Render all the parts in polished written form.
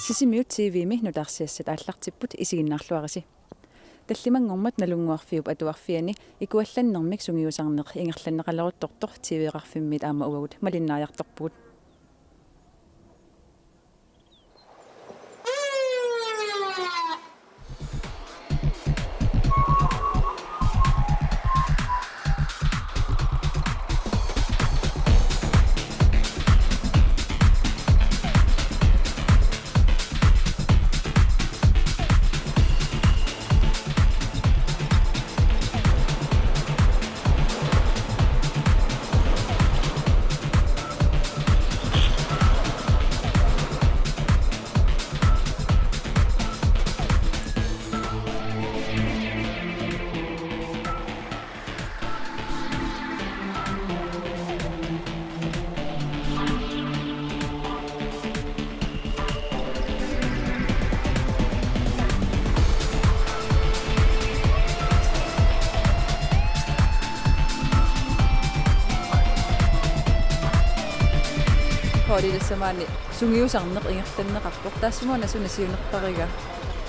Sisimiut TV-mi nutarsiassat ааллартиппут исигиннаарлуариси. Таллимангормат налунгуарфиуп атуарфиани икуалланнэрмик сунгиусарнеқ ингерланнеқалерутторtor TV-қарфиммит аама уагут малиннааяарторпугут. Samani sungiusarneq ingerlanneqarpoq taassumuuna sunasiunerpariga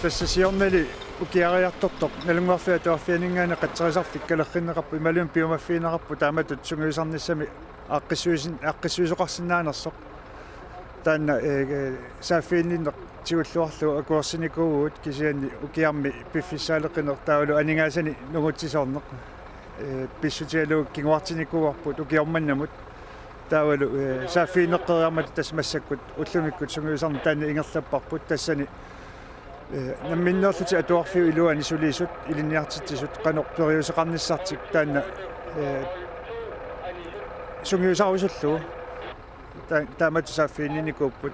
тассасиорнали укиариарторторп налунгуарфиа туарфианингаана қатсерисарфик калерриннеқарпу ималуун пиумаффиинеқарпу тааматут сунгиусарниссами аққиссуисиннаанерсоқ таанна сааффиинниннеқ тигуллуарлу акуарсиникуугуут кисианни укиарми пиффиссаалеқинер таавалу анингаасани нугутсисоорнеқ писсутиалу кингуартиникууарпут укиорманнамут таавалу сааффиинеққериармат тасмассаккут уллумиккут сунгиусарни таанна ингерлаппарпут тассани намминнерлути атуарфиу илуани сулиисут илинниартитсисут канор периусеқарниссартик таанна сунгиусарусуллу таамат сааффиинникууппут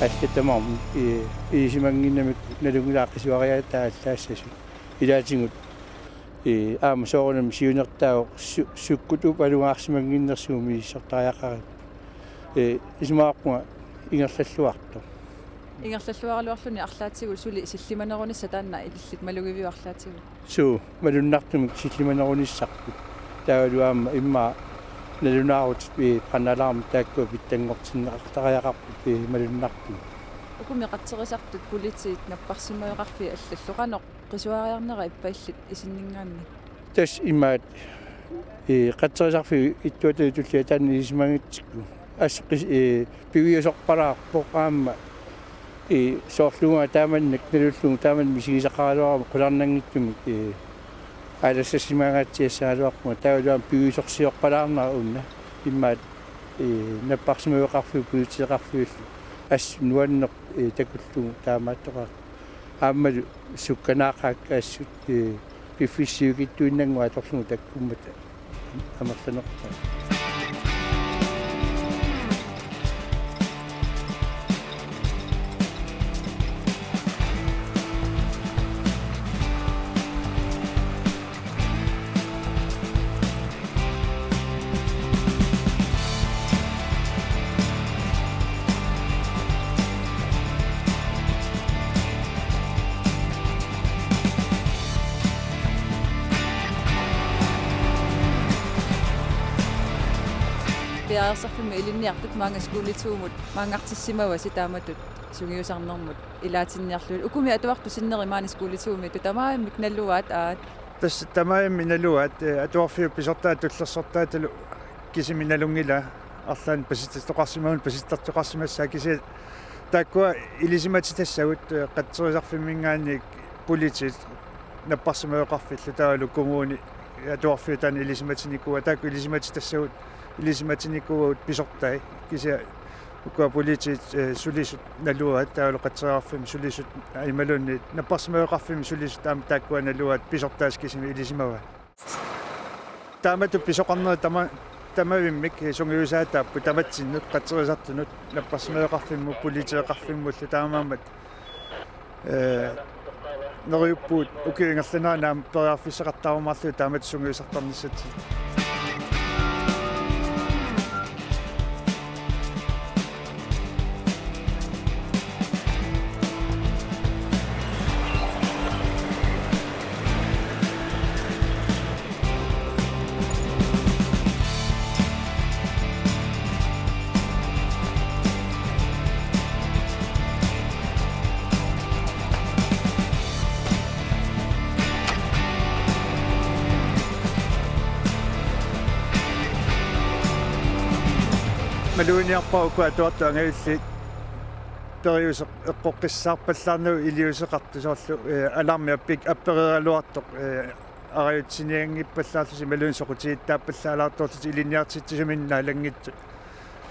Астатамам исимангиннамик налунгилааққисуариатааллаассасу илаатингут аама соорнам сиунертаа суккутуп алунгаарсимангиннерсууми иссартариақарит исмааққуга ингерллаллуарто ингерллаллуарлуни арлаатигул сули силлиманерунисса таанна илиллит малугивиарлаатигул суу малуннартумик силлиманеруниссарпут таавалуаама имма налунаарут паналаарм таакку питтангортиннеқартариақарпут малуннарту укуми қатсерисартут политиит наппарсимаёқарфи аллаллуқанеқ қисуариарнера иппаиллит исиннингаанни тас имаат қатсерисарфи иттуату туллиа таанни исмангитсикку асқис пивиусорпараарпоқ аама соорлуга тааманнак налуллуг тааман мисигисақаалуарама қуларнангиттумик алассасимагаатсиассаалуарпуга таавалуам пивисорсиорпалаарнера унна иммаат наппарсимаёқарфи политиеқарфиуллу ас нуаннеқ такуллуг таамааттоқар ааммалу сукканаақаакка ассут пиффиссиугиттуиннангуа аторлугу таккуммата амерланерпаа Piarsarfimmi ilinniartut maanga skuulituumut maangartissimavasi taamatut sungiusarnermut ilaatinniarluul ukumi atuartu sinneri maani skuulituumi tutamaamik nalluaat aat тасса тамаамми налуат атуарфиу писортаа туллерсортааталу кисиминалунгила арлаан паситтоқарсимаун паситтартоқарсимассаа киси тааккуа илисимати тассагут қатсерисарфиммингаанник политит наппарсимаёқарфиллу таалу коммуни атуарфиу таан илисиматиникуа таакку илисимати тассагут илисиматиникуут писортай кися ука политит сулисут налуат таалу қатсерарфим сулисут аймалунни наппарсимаёқарфим сулисут таам тааккуа налуат писортаас кисими илисимава таамату писоқарнера тамавиммик сунгиусаатааппу таматсиннут қатсерисартунут наппарсимаёқарфимму политиеқарфиммуллу таамаамат нерюппуут укиингерланаам периарфиссеқартаавамарлу таамат сунгиусартарниссати малуиниарпа уку атуарту ангавилли периус эққоққиссаарпаллаарнуу илиусеқартусоорлу аларми аппик апперералуартоқ ариутсиниангиппаллаарлуси малуин соқутигиттааппаллаалаартуарлути илинниартитсуминнаа лангитсу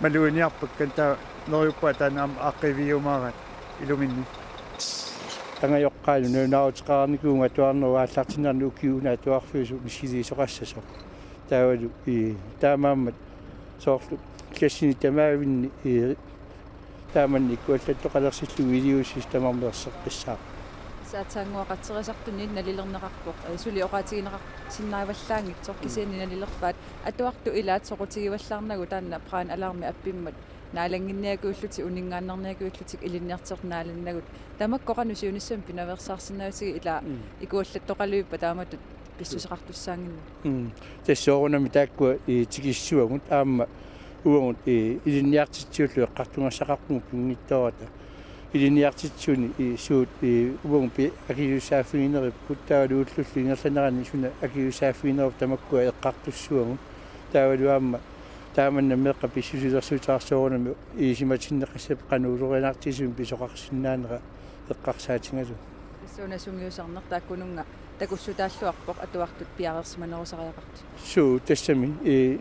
малуиниарпак канта нориуппа танаам аққивиумаарат илуминни тангайоққаалу нунаутеқарникуунга туарнеру ааллартинарну укиуна туарфуусу мисилиисоқассасо таавалу таамааммат соорлу классини тамаавинни тааманни куаллаттоқалерсиллу видеосистемармерсеққиссаа саатсаангуақатсерисартунни налилернеқарпоқ сули оqaатигинеқар синнааваллаангитсор кисиани налилерпаат атуарту илаат соқутигиваллаарнагу таанна праан алаарми аппиммат наалангинниакууллути унингааннерниакууллутик илинниартернаалиннагут тамаккоқану сиуниссам пинаверсаарсинаусиги ила икууллаттоқалуиппа тааматут писсусақартуссаангинна тассоорунами тааккуа тикиссуагут аама уангут илинниартитсиуллу эққартунгассақарпугу пингиттората илинниартитсуни суут уангпи акиусааффигинериппут таавалууллулли ингерланерани суна акиусааффигинеруп тамаккуа эққартуссуагут таавалуаама тааманна меққа писсусилерсуутаарсоорунами иисиматиннеқиссап қануулеринартисум писоқарсинаанера эққарсаатингалу суна сунгиусарнер тааккунунга такуссутааллуарпоқ атуартут пиарерсиманерусариақарту суу тассами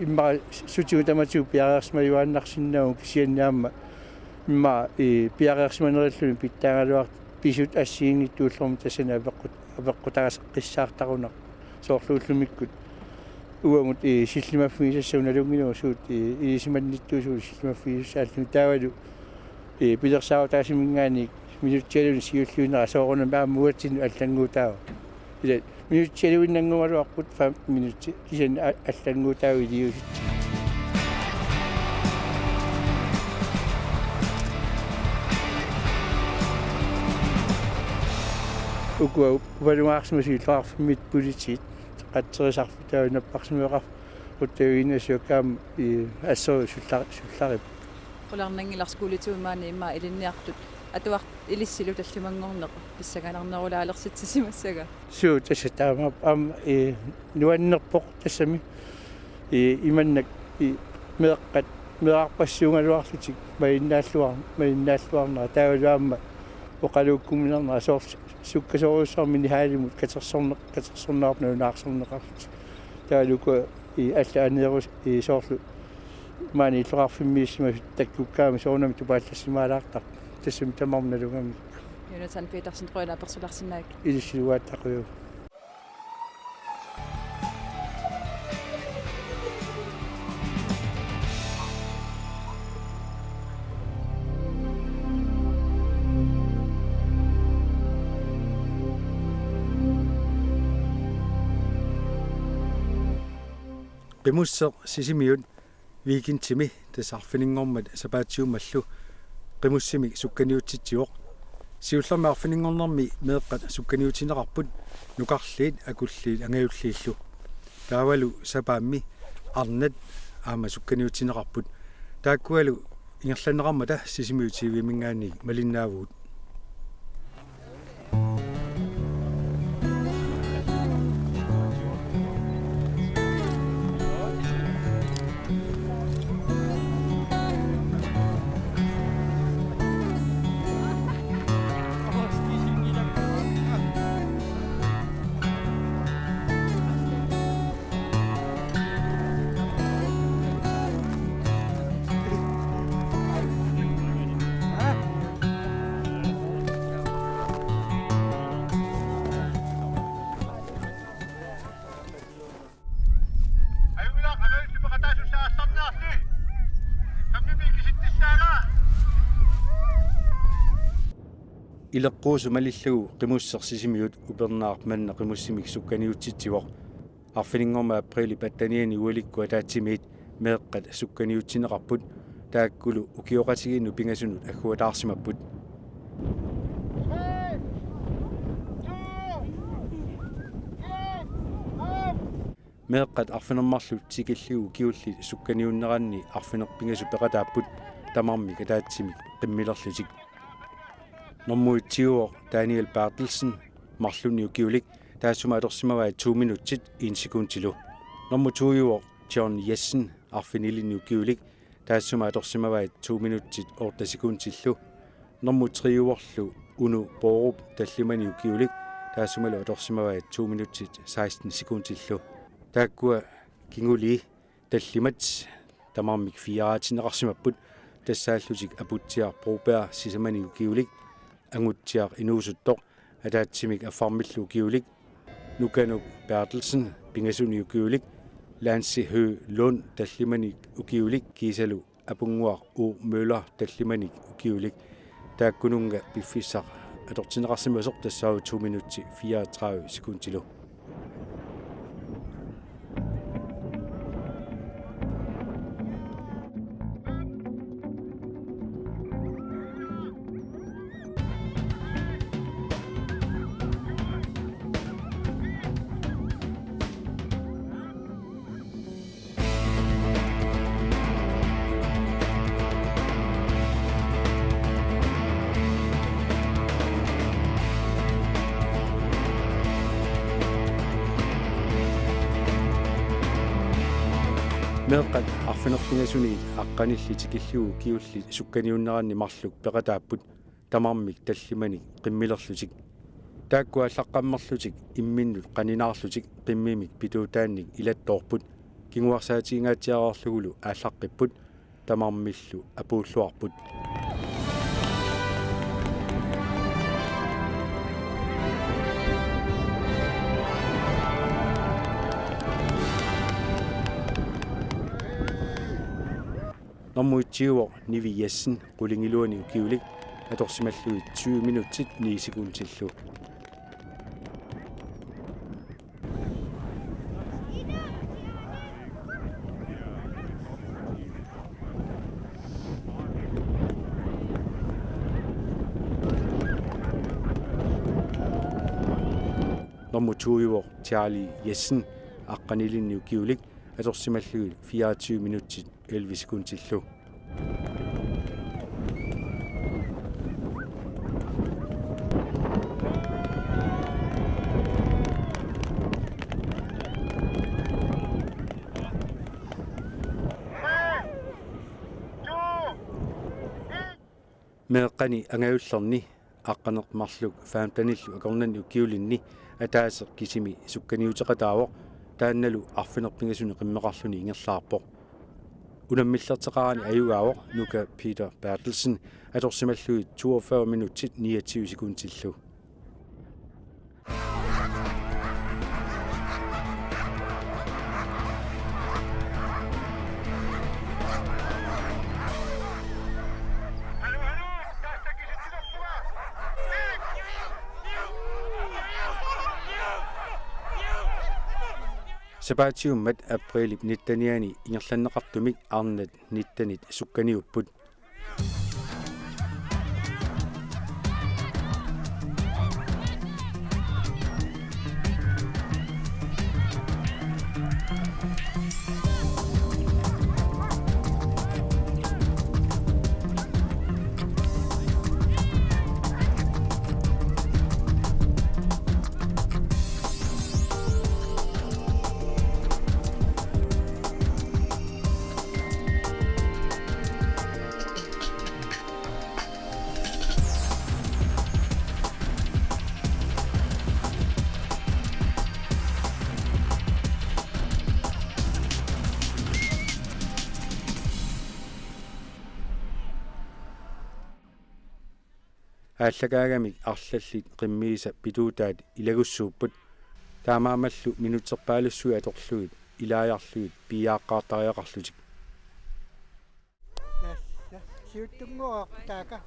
имма сутигутаматиу пиарерсимаюааннарсиннаагу кисианнаама имма пиарерсиманериллуни питтаагалуарт писут ассиингиттууллерми тассана апеққутагасеққиссаартарунақ соорлууллумиккут уангут силлимаффигисассауналунгинуа суут иисиманниттуусуу силлимаффигиссааллуни таавалу пилерсааватаасимингаани минутчалуни сиуллуинера соорунамаа муатсину аллангуутаава ила минутчалуиннангумалуарпут 15 минутти кисан аллангуутаава илиусит уку валуаарсмасииллаарфиммит политит қатсерисарфутаунаппарсимеқар уттавинасиукаам ассоо сулларип qulaarnangilarskуулituumaani imma ilinniartut atuart ilissilu tallimangorneq pissaganarnerulaalersitsissimassага суу тассатаама аама нуаннерпоқ тассами иманнак меэққат меарпассуунгалуарлутик маиннааллуарнера таавалуаама оқалууккуминернера соорс суккасоруссармини хаалимут катерсорнаарпна унаарсорнеқарлут таалуку аллаанерус соорлу маани иллоқарфиммииссима таккуккаами соорнами тупааллассимаалаартар тассами тамарналугами Jonathan Petersen tror jeg персуларсинаак илиссилуааттақиу qimуссе сисимиут викинтими тасарфинингормат сапаатсиумаллу qimуссими сукканиутситсиоқ сиуллерми арфинингорнэрми меэққат сукканиутинеқарпут нукарлиит акуллиит ангаюллииллу таавалу сапаамми арнат аама сукканиутинеқарпут тааккуалу ингерланеқарма та сисимиутивимингаани малиннаавуут илеққуусу малиллугу qimуссерсисимиут упернаар манна qimуссимик сукканиутситсивоқ арфинингорма априли паттаниани уаликкуа таатсимиит меэққат сукканиутсинеқарпут тааккулу укиоқатигиинну пингасунут аггуатаарсимаппут меэққат арфинермарлу тикиллугу киулли сукканиуннеранни арфинерпингасу пеқатааппут тамарми катаатсимик қиммилерлутик нормуитсиуо Daniel Bartelsen марлуни укиулик таассума аторсимаваа 2 минутсит 1 секундтилу нормутуйуо John Jessen арфинилини укиулик таассума аторсимаваит 2 минутсит орта секундтиллу норму триуорлу уну пооруп таллимани укиулик таассумалу аторсимаваит 2 минутсит 16 секундтиллу тааккуа кингули таллимат тамармик фиаатинеқарсимаппут тассааллутик апутсиар пробеа сисамани укиулик ангутсиар инуусуттоқ атаатсимик аффармиллу укиулик нуканук Bertelsen пингасуни укиулик Lansi Hø Lund tallimanik ukiulik kiisalu apunguaq u Møller tallimanik ukiulik taakkununga piffissaq atortineqarsimasoq tassaavu 2 minutti 34 sekundtilu meeqqat arfinertingasuni aqqanillitikillagu kiulli sukkaniunneranni marluk peqataapput tamarmik tallimanik qimmilerlutik taakkuallaqqammerlutik imminnut qaninaarlutik qimmimik pituutaannik ilattoorput kinguarsaatiingaatiarorlugulu aallaqqipput tamarmillu apuulluarput Normuitsiuor Nivi Jessen qulingiluani ukiulik atorsimalluit 20 minutsit 9 sekundtillu Normutuuor Charlie Jessen aqqanilinni ukiulik atorsimalluit 24 minutsit 11 sekundtillu meeqqani angayullerni aqqanermarluk faamtanillu akornanni ukiulinni ataaseq kisimi sukkaniuteqataawoq taannalu arfinerpingasuni qimmeqarluni ingerlaarpoq unammillerteqarani ayugaawoq nuka Peter Bertelsen atorsimalluit 42 minutsit 29 sekundtillu Sabatiummat aprilip nittaniani ingerlanneqartumik arnat nittanit sukkaniupput ааллагааgamik арлаллит qimmiisa pituutaat ilagussuupput taamaamallu minutserpaalussui atorluit ilaajarluit piaaqqaartariaqarlutik tässä siuttungoa taaka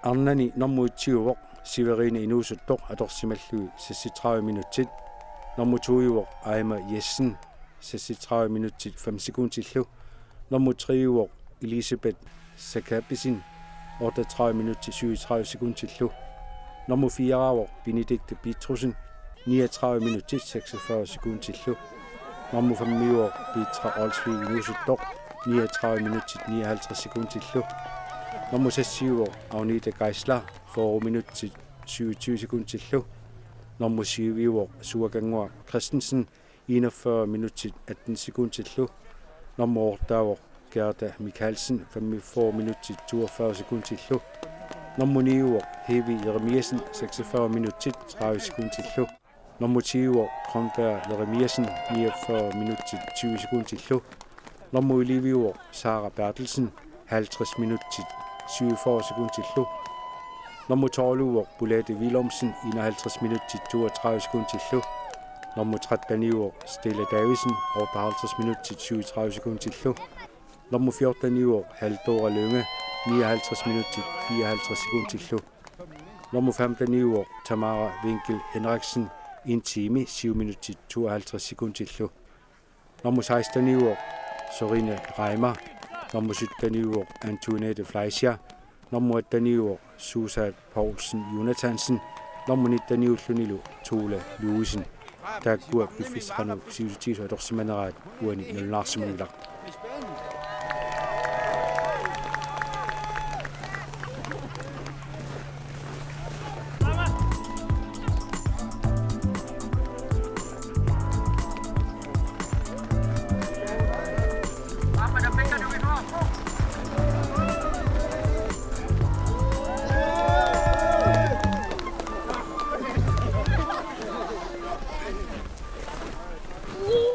Arnani normuttiuvoq Siverine inuusuttoq atorsimallui 30 minuttit. Normutuivoq Aima Jessen 30 minuttit 5 sekundtillu. Normutriuvoq Elisabeth Sakabisin 38 minuttit 37 sekundtillu. Normufiaravoq Benedikte Bitrusen 39 minuttit 46 sekundtillu. Normufammiuvoq Petra Olsvig inuusuttoq 39 minuttit 59 sekundtillu. Normusassiuvoq Agnete Geisler 4 minuttit 27 sekundtillu. Normusiuviuvoq Suakangua Christensen 41 minuttit 18 sekundtillu. Normuortaavoq Gerda Michaelsen 45 minuttit 42 sekundtillu. Normuniuvoq Hevi Jeremiasen 46 minuttit 30 sekundtillu. Normutiuvoq Kronberg Jeremiasen 49 minuttit 20 sekundtillu. Normuiliviuvoq Sara Bertelsen 50 minuttit 47 sekundtillu. Normutorluvoq Bolette Willumsen 51 minuttit 32 sekundtillu. Normutrattaniuvoq Stella Davisen 58 minuttit 37 sekundtillu. Normufjortaniuvoq Haldora Lynge 59 minuttit 54 sekundtillu. Normufemtaniuvoq Tamara Winkel Henriksen 1 time 7 minuttit 52 sekundtillu. Normusekstaniuvoq Sorine Reimer. Normusyttaniuvoq Antoinette Fleischer. Normuattaniuvoq Susan Poulsen Jonathansen. Normunittaniullunilu Tole Louisen. Taakkua piffisranu siusutiisu atorsimaneraat uani nulnaarsimungilaq.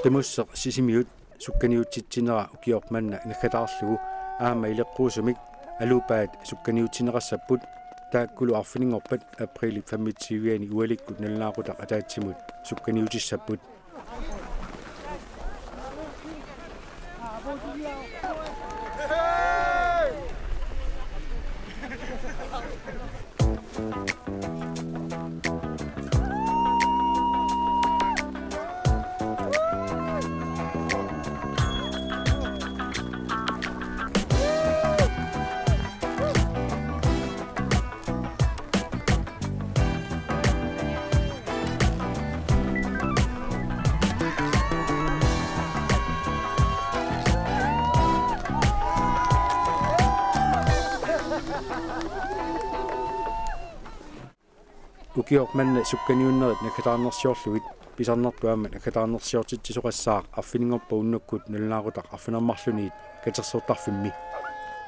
Temusseq sisimiut sukkaniutsitsinera ukiormanna nakkatarlugu aama ileqquusumik alupaat sukkaniutsinerassapput taakkulu arfiningorpat aprili 25 ualikkut nalnaaqutaq ataatsimut sukkaniutissapput. Ukiormanna sukkaniunnerit nakataarnersiorlugit pisarnertuamma nakataarnersiortittisoqassaaq arfiningorpa unnukkut nalnaaqutaq arfinermarluniit katersortarfimmi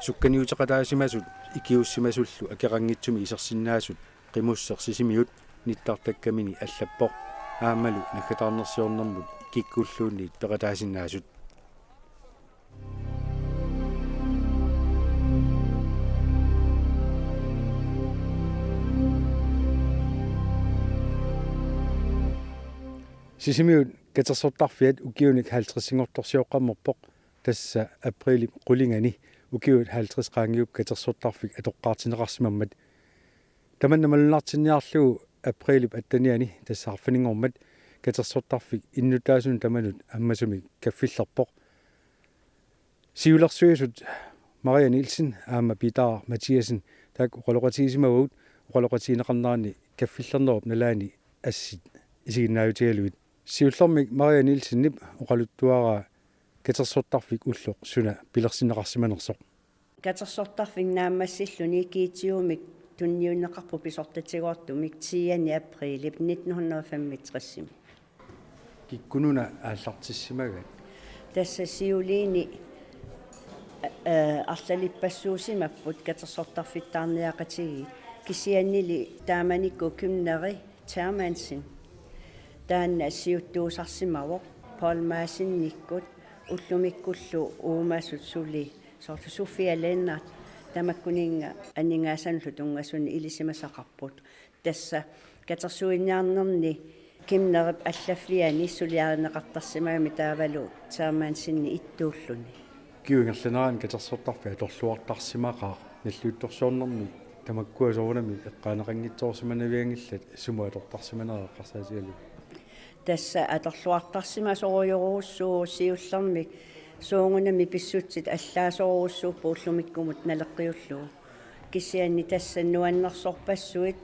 sukkaniuteqataasimasut ikiussimasullu akerangitsumi isersinnaasut qimusser sisimiut nittartakkamini allappoq aamalu nakataarnersiornermut kikkulluunniit peqataasinnaasut. Sisimiut katersortarfiat ukiunik 50-singortorsioqqammerpoq tassa aprili qulingani ukiut 50 qaangiup katersortarfik atoqqaartineqarsimammat tamannamalunartinniarlugu aprilip attaniani tassarfiningormat katersortarfik innutaasun tamanut ammasumi kaffillerpoq siulersuisut Maria Nielsen aama Peter Mathiasen tak uqaloqatiisimagut uqaloqatiineqarnaani kaffillernerup nalaani assit isiginnaayutialuit siullermik Maria Nielsen nip uqaluttuara katersortarfik ulloq suna pilersineqarsimanersoq katersortarfik naammassilluni kiitiumik tunniunneqarpu pisortatiguartumik 10. aprili 1965 kikkununa aallartissimagat tassa siuliini арлалиппассуусимаппут катерсортарфиттаарниақатиги кисианнили тааманикку кимнери Termansen таанна ассиуттуусарсимавоқ Paul Maasинниккут уллумиккуллу уумаасут сули сорта София Леннарт тамаккунинга аннингаасанлу тунгасуни илисимасақарпут тасса катерсуинниарнерни кимнерип аллафлиани сулиаринеқартарсимагами таавалу Termansinni иттууллуни kiungerlanaraan katersortarfia torluartarsimaqaa nalluuttorsuornermi тамаккуасоорнами эққаанеқангитсоорсиманавиангиллат сумаатортарсиманереққарсаатигалу тасса аторлуартарсима соруйоруussuu сиуллэрмик суунгунами писсутсит аллаасоруussuu пууллумиккумут налеққиуллуу кисианни тасса нуаннерсорпассуит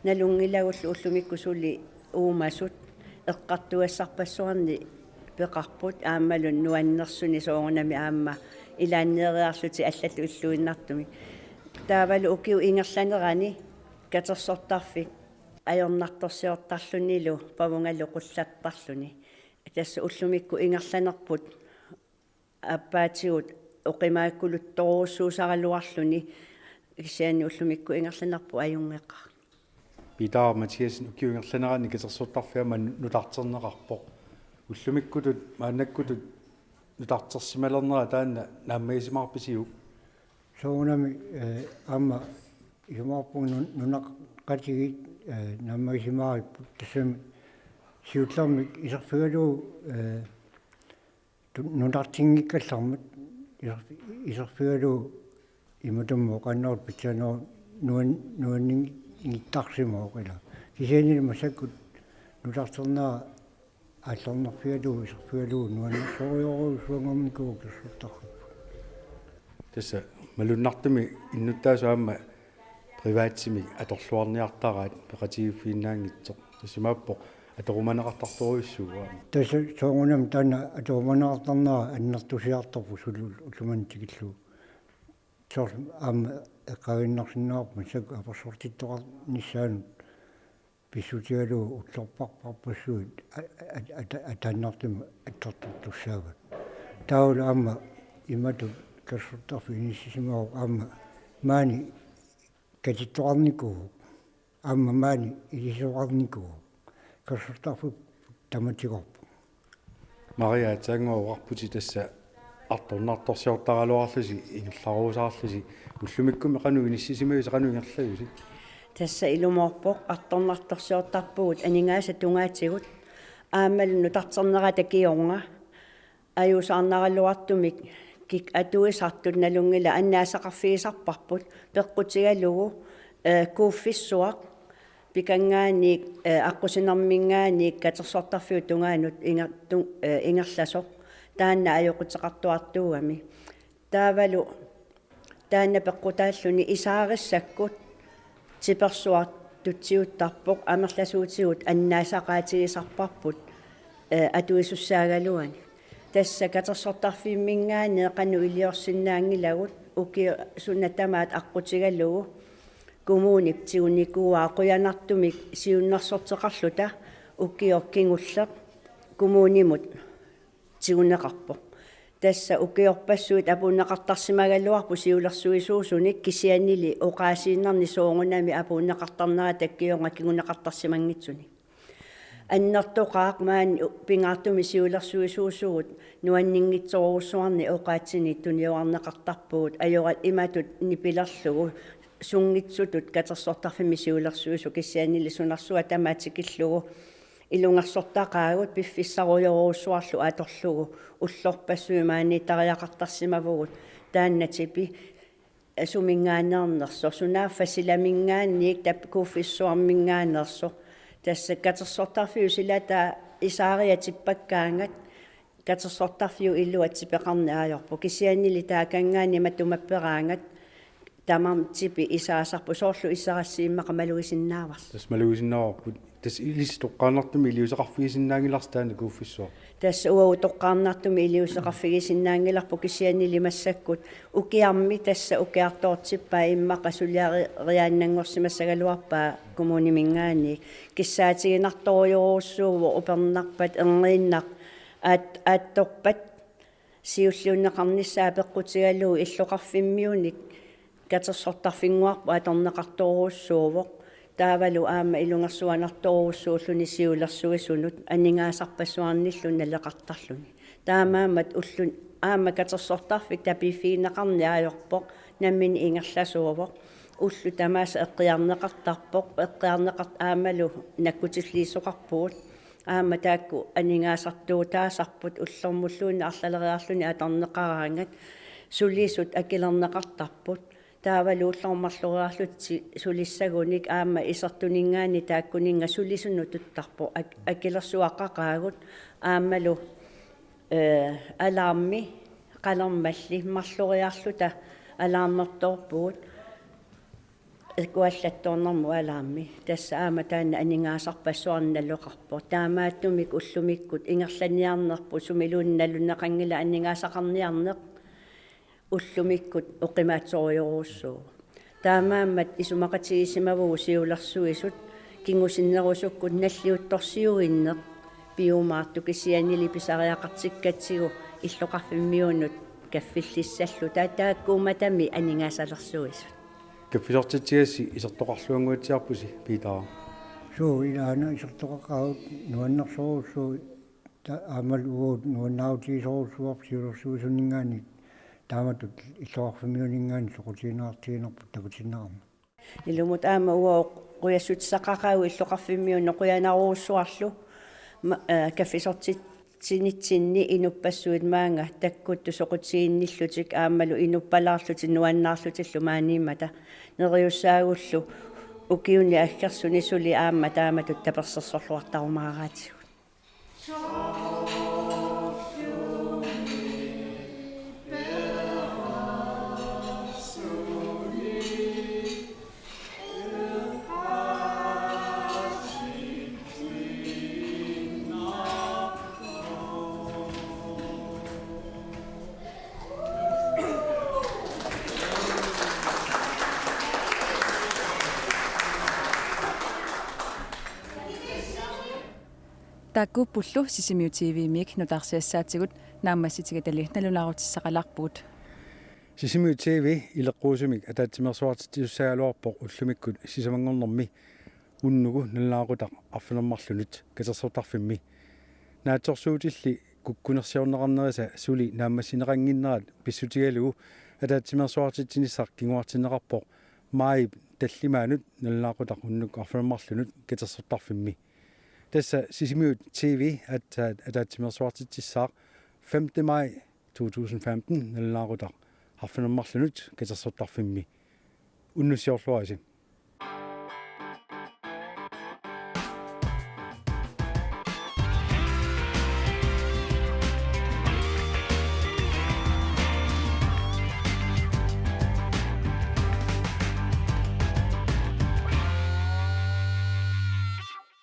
налунгилагуллу уллумикку сули уумасут эққартуассарпассуарни пеқарпут аамалун нуаннерсуни суунгунами аама илааннериарлути аллату иллуиннартуми таавалу укиу ингерланерани катерсортарфик ajornartorsiortarlunnilu pavungallu qullattarluni tassa ullumikku ingerlanerput appaatigut oqimaakkuluttoruussuusaralluarluni kisiani ullumikku ingerlanerpu ajungeqa Peter Mathiasen ukiungerlanerani katersortarfiama nutarterneqarpoq ullumikkulut maannakkutut nutartersimalernera taanna naammaisimarpisiu sounami amma imarpunun nunaq qatigit naammaisimaarippu tassami siullermik iserfigalu nunartinngikkallarmat iserfigalu imutammo qannaut pitsanoo nuanningittarsimo qila kisianil masakkut nutarternera аллернерфиалу исерфиалу нуаннерсориору суангамикуу киссуттарру тасса малуннартуми иннуттаасуамма приваатсими аторлуарниартараат пеқатигиффииннаангитсо тассимааппо аторуманеқартарторуиссууа тасса соongунам таана аторуманеқартарнера аннертусиарторпу сулул уллумантикиллу сор аама эққавиннарсиннаарпу сак аперсортиттоқар ниссаанут писсутигалу утлорпарпарпассуит атааннартима аттартуссаават таула аама имату кассуттарфи иниссисимаа аама маани катитторникуу аама маани илисоорникуу кассуттарфи таматигорпу Maria таангоорпути тасса арторнарторсиортаралуарлуси ингерларуусаарлуси уллумиккуми қану иниссисимави сақану ингерлаюси тасса илумоорпоқ артторнарторсиортарпугут анингааса тунгаатигут аамалну тартернера такиорнга аюусаарнаралуартумик кик атуисартут налунгила аннаасақарфигисарпарпут пеққутигалугу кууффиссуақ пикангааник аққусинармингааник катерсортарфиу тунгаанут ингерласоқ таанна аюқутеқартуартуугами таавалу таанна пеққутааллуни исаариссаккут типерсуарт тутсиуттарпоқ амерласуутигут аннаасақаатигисарпарпут атуисуссаагалуани тасса катерсортарфиммингаане қану илиорсиннаангилагут уки суннатамаат аққутигалугу кумууник тигуникуаа қуянартумик сиуннерсортеқарлута укиоркингуллеқ кумуунимут тигунеқарпоқ тасса укиорпассуит апуунеқартарсимагалуарпу сиулерсуисуусуник кисианнили оқаасииннарни суунгунами апуунеқартарнера таккиорнга кигунеқартарсимангитсуни аннертоқаақ маани пингаартуми сиулерсуисуусугут нуаннингитсоруссуарни оқаатсини туниуарнеқартарпугут ajorат иматут нипилерлугу сунгитсутут катерсортарфими сиулерсуису кисианнили сунарсуа тамаатикиллугу илунгерсортаақаагут пиффиссаруйоруссуарлу аторлугу уллорпассуимаани тариақартарсимавгут тааннатипи сумингаанернерсо сунааффасиламингаанниик тапкууффиссуармингаанерсо тасса катерсортарфиусилата исаариатиппаккаангат катерсортарфиу иллуатсипеқарни аажорпу кисианнили таакангаани матумаппераангат тамам типи исаасарпу соорлу иссарассииммақа малуисиннааварс тас малуисиннааварпут тас илис тоққарнартуми илиусеқарфигисиннаангиларстаана кууффиссуа тасса уау тоққарнартуми илиусеқарфигисиннаангиларпу кисианнили массаккут укиарми тасса укиартоортиппаа иммақа сулиариааннангорсимассагалуарпаа кумуунимингаани киссаатигинарторуйоруссууво упернарпат эрнеиннақ аатторпат сиуллуунеқарниссаа пеққутигалуу иллоқарфиммиуник катерсортарфингуарпа аторнеқарторуссуувоқ таавалу аама илунгерсуанарторуссууллуни сиулерсуисунут анингаасарпассуарниллун налеқартарлуни таамаамат уллун аама катерсортарфик тапиффиинеқарни аажорпоқ наммини ингерласуувоқ уллу тамааса эққиарнеқартарпоқ эққиарнеқарт аамалу наккутиллиисоқарпуут аама таакку анингаасартуутаасарпут уллэрмуллуuni арлалериарлуни аторнеқараангат сулиисут акилернеқартарпут таавалууллормарлуриарлутси сулиссагуник аама исертунингаани тааккунинга сулисунну туттарпо акилерсуаққақаагут аамалу алаарми қалермалли марлуриарлута алаарнерторпугут куаллатторнэрму алаамми тасса аама таана анингаасарпассуарналлоқарпо таамааттумик уллумиккут ингерланиарнерпу сумилуунналуннеқангила анингаасақарниарнеқ уллумиккут оқимаатсориоруссуу таамааммат исумақатигисимавуу сиулерсуисут кингусиннерусуккут наллиутторсиуиннеқ пиумаарту кисианили писариақартиккатсигу иллоқарфиммиунут каффиллиссаллу тааккууматами анингаасалерсуисут каффисортитсиасси исертоқарлуангуатсиарпуси питаа суу илаана исертоқақаут нуаннерсоруссуу аамал уут нуаннаутисоруссуарп сиулерсуисунингаани тааматут иллоқарфимиунингаани соқутинаартиинерпут такутиннаарма илумут аама уа қуяссутсақақау иллоқарфиммиунне қуянаруссуарлу каффисортитсинитсинни инуппассуит маанга таккутту соқутиинниллутик аамалу инуппалаарлути нуаннаарлутиллу маанимата нериуссаагуллу укиуни аггерсуни сули аама тааматут таперсерсорлуартарумаагаатигут тааккууппуллу сисимиу TV-мик нутаарсиассаатигут нааммасситига налунаарутиссақаларпугут сисимиу TV илеққуусумик атаатсимерсуартитсуссагалуарпоқ уллумиккут сисамангорнэрми уннугу наллаагутақ арфинермарлунут касерсортарфимми наатсорсуутилли куккунерсиорнеқарнериса сули нааммассинеқангиннерат писсутигалугу атаатсимерсуартитсинissaq кингуартиннеқарпоқ маи таллимаанут наллаагутақ уннук арфинермарлунут касерсортарфимми Dessa Sisimiut TV атаатсимерсуартитсissaaq 5. maj 2015 наллаагутақ харфинермарлунут касерсортарфимми уннуссиорлуаси